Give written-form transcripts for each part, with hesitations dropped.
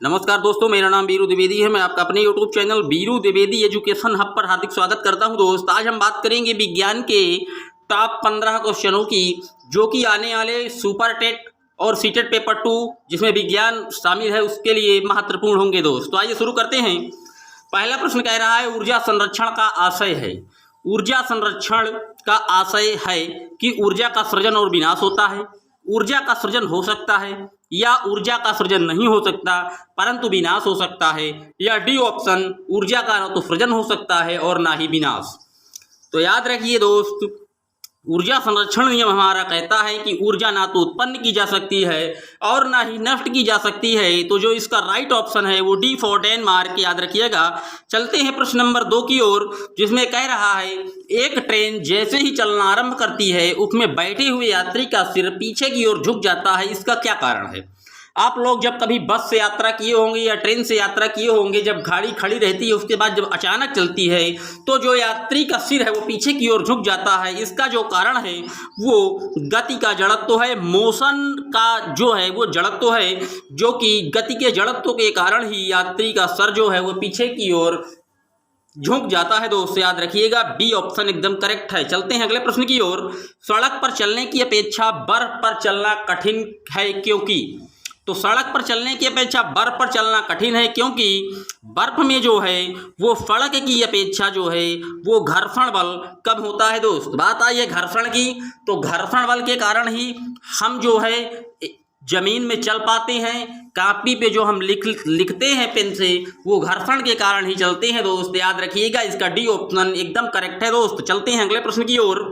नमस्कार दोस्तों, मेरा नाम बीरू द्विवेदी है। मैं आपका अपने YouTube channel Biru Dwivedi education hub पर हार्दिक स्वागत करता हूं। दोस्त, आज हम बात करेंगे विज्ञान के टॉप 15 क्वेश्चनों की, जो कि आने वाले सुपर टेट और सीटेट पेपर 2 जिसमें विज्ञान शामिल है उसके लिए महत्वपूर्ण होंगे। दोस्त, तो आइए शुरू करते हैं। पहला प्रश्न कह रहा है, ऊर्जा संरक्षण का आशय है। ऊर्जा संरक्षण का आशय है कि ऊर्जा का सृजन और विनाश होता है। ऊर्जा का सृजन हो सकता है या ऊर्जा का सृजन नहीं हो सकता परंतु विनाश हो सकता है, या डी ऑप्शन, ऊर्जा का न तो सृजन हो सकता है और ना ही विनाश। तो याद रखिए दोस्त, ऊर्जा संरक्षण नियम हमारा कहता है कि ऊर्जा ना तो उत्पन्न की जा सकती है और ना ही नष्ट की जा सकती है। तो जो इसका राइट ऑप्शन है वो डी फॉर डेनमार्क, याद रखिएगा। चलते हैं प्रश्न नंबर 2 की ओर, जिसमें कह रहा है, एक ट्रेन जैसे ही चलना आरंभ करती है उसमें बैठे हुए यात्री का सिर पीछे की ओर झुक जाता है। इसका क्या कारण है? आप लोग जब कभी बस से यात्रा किए होंगे या ट्रेन से यात्रा किए होंगे, जब गाड़ी खड़ी रहती है उसके बाद जब अचानक चलती है तो जो यात्री का सिर है वो पीछे की ओर झुक जाता है। इसका जो कारण है वो गति का जड़त्व है, मोशन का जो है वो जड़त्व है, जो कि गति के जड़त्व के कारण ही यात्री का सर जो है वो पीछे की ओर झुक जाता है। दोस्त, याद रखिएगा, बी ऑप्शन एकदम करेक्ट है। चलते हैं अगले प्रश्न की ओर। सड़क पर चलने की अपेक्षा बर्फ पर चलना कठिन है क्योंकि? तो सड़क पर चलने की अपेक्षा बर्फ पर चलना कठिन है क्योंकि बर्फ में जो है वो सड़क की अपेक्षा जो है वो घर्षण बल कम होता है। दोस्त, बात आई है घर्षण की, तो घर्षण बल के कारण ही हम जो है जमीन में चल पाते हैं। कापी पे जो हम लिखते हैं पेन से, वो घर्षण के कारण ही चलते हैं। दोस्त, याद रखिएगा, इसका डी ऑप्शन एकदम करेक्ट है। दोस्त, चलते हैं अगले प्रश्न की ओर।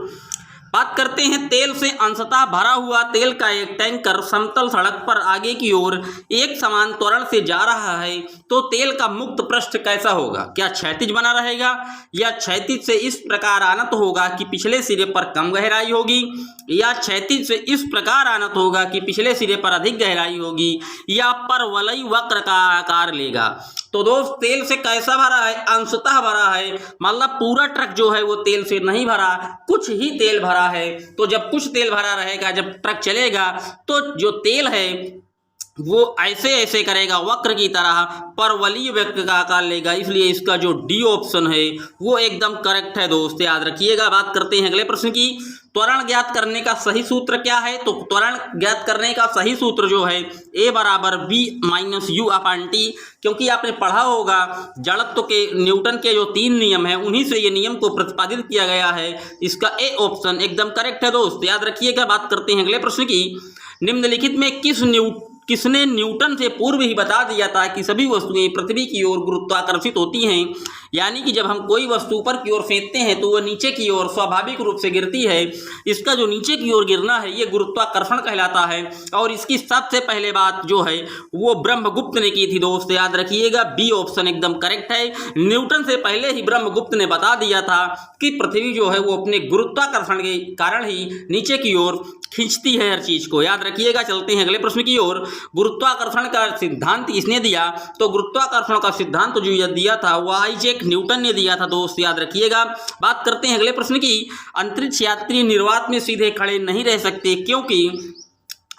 बात करते हैं, तेल से अंशतः भरा हुआ तेल का एक टैंकर समतल सड़क पर आगे की ओर एक समान त्वरण से जा रहा है, तो तेल का मुक्त पृष्ठ कैसा होगा? क्या क्षैतिज बना रहेगा या क्षैतिज से इस प्रकार आनत होगा कि पिछले सिरे पर कम गहराई होगी, या क्षैतिज से इस प्रकार आनत होगा कि पिछले सिरे पर अधिक गहराई होगी, या परवलयी वक्र का आकार लेगा? तो दोस्त, तेल से कैसा भरा है? अंशतः भरा है, मतलब पूरा ट्रक जो है वो तेल से नहीं भरा, कुछ ही तेल भरा है। तो जब कुछ तेल भरा रहेगा, जब ट्रक चलेगा तो जो तेल है वो ऐसे ऐसे करेगा वक्र की तरह, परवलयी वक्र का आकार लेगा। इसलिए इसका जो डी ऑप्शन है वो एकदम करेक्ट है। दोस्त, याद रखिएगा। बात करते हैं अगले प्रश्न की। त्वरण ज्ञात करने का सही सूत्र क्या है? तो त्वरण ज्ञात करने का सही सूत्र जो है A बराबर B minus U upon T, क्योंकि आपने पढ़ा होगा जड़त्व के न्यूटन के जो 3 नियम हैं उन्हीं से ये नियम को प्रतिपादित किया गया है। इसका A ऑप्शन एकदम करेक्ट है। दोस्त, याद रखिएगा। बात करते हैं अगले प्रश्न की। निम्नलिखित में किसने न्यूटन से पूर्व ही बता दिया था कि सभी वस्तुएं पृथ्वी की ओर गुरुत्वाकर्षित होती हैं, यानी कि जब हम कोई वस्तु ऊपर की ओर फेंकते हैं तो वह नीचे की ओर स्वाभाविक रूप से गिरती है। इसका जो नीचे की ओर गिरना है ये गुरुत्वाकर्षण कहलाता है, और इसकी सबसे पहले बात जो है वो ब्रह्मगुप्त ने की थी। दोस्त, याद रखिएगा, बी ऑप्शन एकदम करेक्ट है। न्यूटन से पहले ही ब्रह्मगुप्त ने बता दिया था कि पृथ्वी जो है वो अपने गुरुत्वाकर्षण के कारण ही नीचे की ओर खींचती है हर चीज को। याद रखिएगा। चलते हैं अगले प्रश्न की ओर। गुरुत्वाकर्षण का सिद्धांत किसने दिया? तो गुरुत्वाकर्षण का सिद्धांत जो दिया था वो आइजैक न्यूटन ने दिया था। दोस्त, याद रखिएगा। बात करते हैं अगले प्रश्न की। अंतरिक्ष यात्री निर्वात में सीधे खड़े नहीं रह सकते क्योंकि?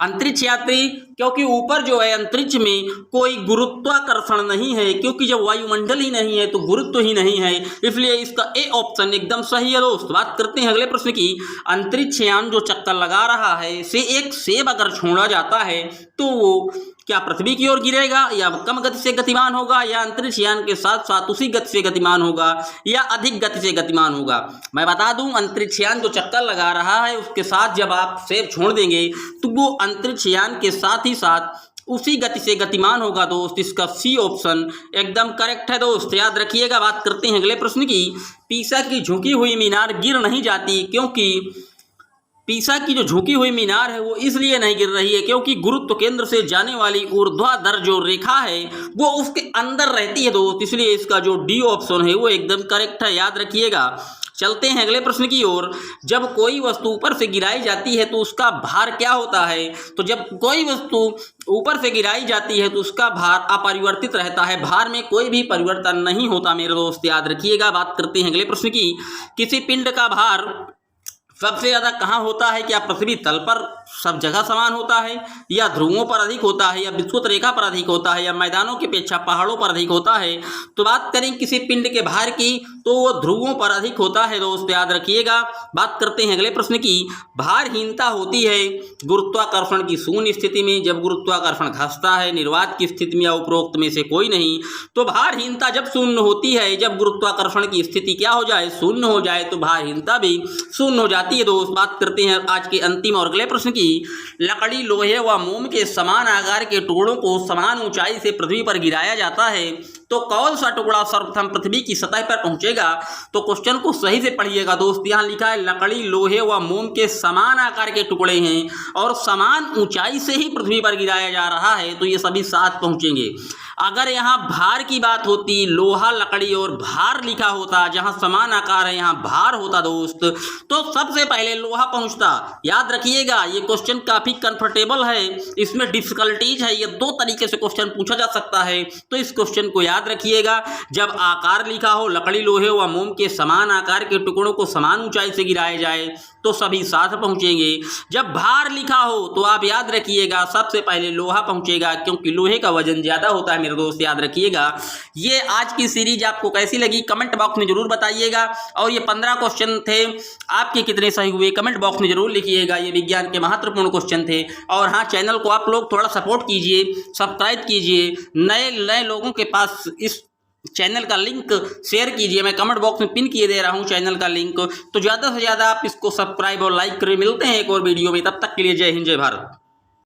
अंतरिक्ष यात्री, क्योंकि ऊपर जो है अंतरिक्ष में कोई गुरुत्वाकर्षण नहीं है, क्योंकि जब वायुमंडल ही नहीं है तो गुरुत्व ही नहीं है, इसलिए इसका ए ऑप्शन एकदम सही है। दोस्त, बात करते हैं अगले प्रश्न की। अंतरिक्ष यान जो चक्कर लगा रहा है से एक सेब अगर छोड़ा जाता है तो वो क्या पृथ्वी की ओर गिरेगा, या कम गति से गतिमान होगा, या अंतरिक्ष यान के साथ साथ उसी गति से गतिमान होगा, या अधिक गति से गतिमान होगा? मैं बता दूं, अंतरिक्ष यान जो चक्कर लगा रहा है उसके साथ जब आप सेब छोड़ देंगे तो वो अंतरिक्ष यान के साथ ही साथ उसी गति से गतिमान होगा। दोस्त, इसका सी ऑप्शन एकदम करेक्ट है। दोस्त, याद रखिएगा। बात करते हैं अगले प्रश्न की। पीसा की झुकी हुई मीनार गिर नहीं जाती क्योंकि? पीसा की जो झुकी हुई मीनार है वो इसलिए नहीं गिर रही है क्योंकि गुरुत्व केंद्र से जाने वाली ऊर्ध्वाधर जो रेखा है वो उसके अंदर रहती है। दोस्त, इसलिए इसका जो डी ऑप्शन है वो एकदम करेक्ट है। याद रखिएगा। चलते हैं अगले प्रश्न की ओर। जब कोई वस्तु ऊपर से गिराई जाती है तो उसका भार क्या होता है? तो जब कोई वस्तु ऊपर से गिराई जाती है तो उसका भार अपरिवर्तित रहता है, भार में कोई भी परिवर्तन नहीं होता मेरे दोस्त, याद रखिएगा। बात करते हैं अगले प्रश्न की। किसी पिंड का भार सबसे ज़्यादा कहाँ होता है? क्या पृथ्वी तल पर सब जगह समान होता है, या ध्रुवों पर अधिक होता है, या विषुवत रेखा पर अधिक होता है, या मैदानों की अपेक्षा पहाड़ों पर अधिक होता है? तो बात करें किसी पिंड के भार की तो वो ध्रुवों पर अधिक होता है दोस्त, याद रखिएगा। बात करते हैं अगले प्रश्न की। भारहीनता होती है गुरुत्वाकर्षण की शून्य स्थिति में, जब गुरुत्वाकर्षण घसता है, निर्वात की स्थिति में या उपरोक्त में से कोई नहीं। तो भारहीनता जब शून्य होती है, जब गुरुत्वाकर्षण की स्थिति क्या हो जाए? शून्य हो जाए, तो भारहीनता भी शून्य हो जाती है दोस्त। बात करते हैं आज के अंतिम और अगले प्रश्न की। लकड़ी, लोहे व मोम के समान आकार के टुकड़ों को समान ऊंचाई से पृथ्वी पर गिराया जाता है, तो कौन सा टुकड़ा सर्वप्रथम पृथ्वी की सतह पर पहुंचेगा? तो क्वेश्चन को सही से पढ़िएगा दोस्त। यहाँ लिखा है लकड़ी, लोहे व मोम के समान आकार के टुकड़े हैं और समान ऊंचाई से ही पृथ्वी पर गिराया जा रहा है, तो ये सभी साथ पहुंचेंगे। अगर यहाँ भार की बात होती, लोहा, लकड़ी और भार लिखा होता, जहाँ समान आकार है यहाँ भार होता दोस्त, तो सबसे पहले लोहा पहुंचता। याद रखिएगा, ये क्वेश्चन काफी कंफर्टेबल है, इसमें डिफिकल्टीज है, ये दो तरीके से क्वेश्चन पूछा जा सकता है, तो इस क्वेश्चन को याद रखिएगा। जब आकार लिखा हो, लकड़ी, लोहे व मोम के समान आकार के टुकड़ों को समान ऊंचाई से गिराया जाए, तो सभी साथ पहुंचेंगे। जब भार लिखा हो तो आप याद रखिएगा सबसे पहले लोहा पहुंचेगा, क्योंकि लोहे का वजन ज्यादा होता है मेरे दोस्त, याद रखिएगा। ये आज की सीरीज आपको कैसी लगी कमेंट बॉक्स में जरूर बताइएगा, और ये 15 क्वेश्चन थे, आपके कितने सही हुए कमेंट बॉक्स में जरूर लिखिएगा। ये विज्ञान के महत्वपूर्ण क्वेश्चन थे। और हाँ, चैनल को आप लोग थोड़ा सपोर्ट कीजिए, सब्सक्राइब कीजिए, नए लोगों के पास इस चैनल का लिंक शेयर कीजिए। मैं कमेंट बॉक्स में पिन किए दे रहा हूं चैनल का लिंक, तो ज़्यादा से ज़्यादा आप इसको सब्सक्राइब और लाइक करें। मिलते हैं एक और वीडियो में, तब तक के लिए जय हिंद, जय भारत।